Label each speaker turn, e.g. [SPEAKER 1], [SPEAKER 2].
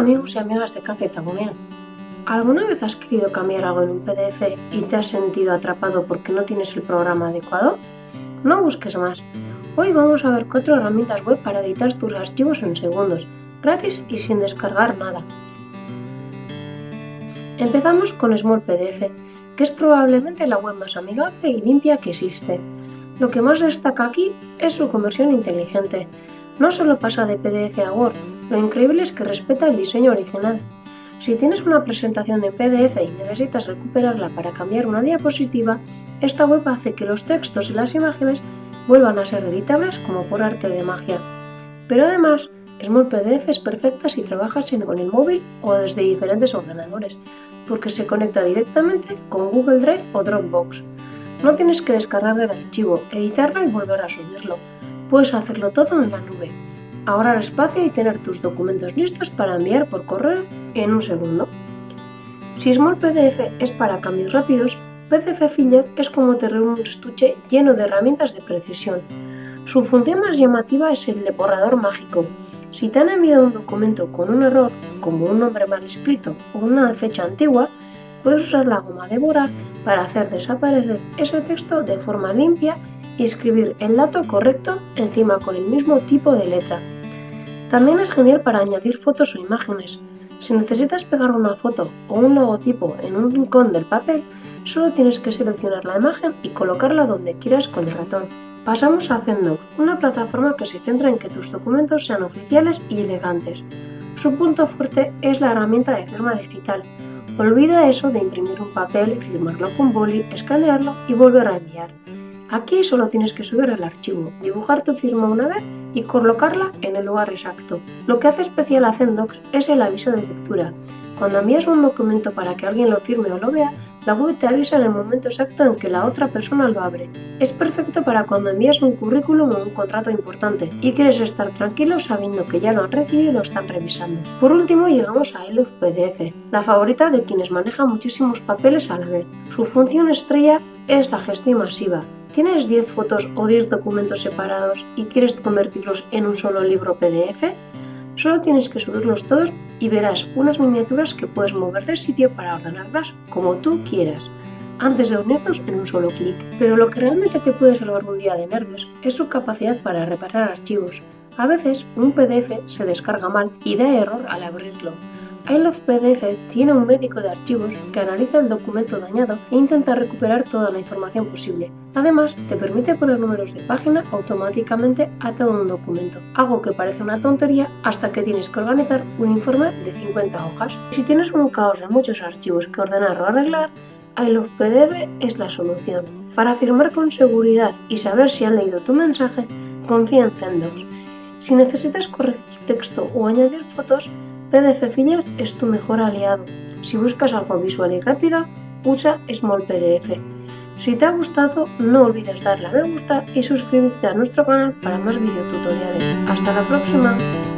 [SPEAKER 1] amigos y amigas de Café Tagonera. ¿Alguna vez has querido cambiar algo en un PDF y te has sentido atrapado porque no tienes el programa adecuado? No busques más. Hoy vamos a ver 4 herramientas web para editar tus archivos en segundos, gratis y sin descargar nada. Empezamos con Small PDF, que es probablemente la web más amigable y limpia que existe. Lo que más destaca aquí es su conversión inteligente. No solo pasa de PDF a Word, lo increíble es que respeta el diseño original. Si tienes una presentación en PDF y necesitas recuperarla para cambiar una diapositiva, esta web hace que los textos y las imágenes vuelvan a ser editables como por arte de magia. Pero además, Small PDF es perfecta si trabajas con el móvil o desde diferentes ordenadores, porque se conecta directamente con Google Drive o Dropbox. No tienes que descargar el archivo, editarlo y volver a subirlo. Puedes hacerlo todo en la nube, ahorrar espacio y tener tus documentos listos para enviar por correo en un segundo. Si Small PDF es para cambios rápidos, PDF Finder es como tener un estuche lleno de herramientas de precisión. Su función más llamativa es el de borrador mágico. Si te han enviado un documento con un error, como un nombre mal escrito o una fecha antigua, puedes usar la goma de borrar para hacer desaparecer ese texto de forma limpia y escribir el dato correcto encima con el mismo tipo de letra. También es genial para añadir fotos o imágenes. Si necesitas pegar una foto o un logotipo en un rincón del papel, solo tienes que seleccionar la imagen y colocarla donde quieras con el ratón. Pasamos a Zendocs, una plataforma que se centra en que tus documentos sean oficiales y elegantes. Su punto fuerte es la herramienta de firma digital. Olvida eso de imprimir un papel, firmarlo con boli, escanearlo y volver a enviar. Aquí solo tienes que subir el archivo, dibujar tu firma una vez y colocarla en el lugar exacto. Lo que hace especial a Zendocs es el aviso de lectura. Cuando envías un documento para que alguien lo firme o lo vea, la web te avisa en el momento exacto en que la otra persona lo abre. Es perfecto para cuando envías un currículum o un contrato importante y quieres estar tranquilo sabiendo que ya lo han recibido y lo están revisando. Por último llegamos a iLove PDF, la favorita de quienes manejan muchísimos papeles a la vez. Su función estrella es la gestión masiva. ¿Tienes 10 fotos o 10 documentos separados y quieres convertirlos en un solo libro PDF? Solo tienes que subirlos todos y verás unas miniaturas que puedes mover de sitio para ordenarlas como tú quieras, antes de unirlos en un solo clic. Pero lo que realmente te puede salvar un día de nervios es su capacidad para reparar archivos. A veces un PDF se descarga mal y da error al abrirlo. iLove PDF tiene un médico de archivos que analiza el documento dañado e intenta recuperar toda la información posible. Además, te permite poner números de página automáticamente a todo un documento, algo que parece una tontería hasta que tienes que organizar un informe de 50 hojas. Si tienes un caos de muchos archivos que ordenar o arreglar, iLove PDF es la solución. Para firmar con seguridad y saber si han leído tu mensaje, confía en Zendocs. Si necesitas corregir texto o añadir fotos, PDF Finder es tu mejor aliado. Si buscas algo visual y rápido, usa Small PDF. Si te ha gustado, no olvides darle a me gusta y suscribirte a nuestro canal para más videotutoriales. ¡Hasta la próxima!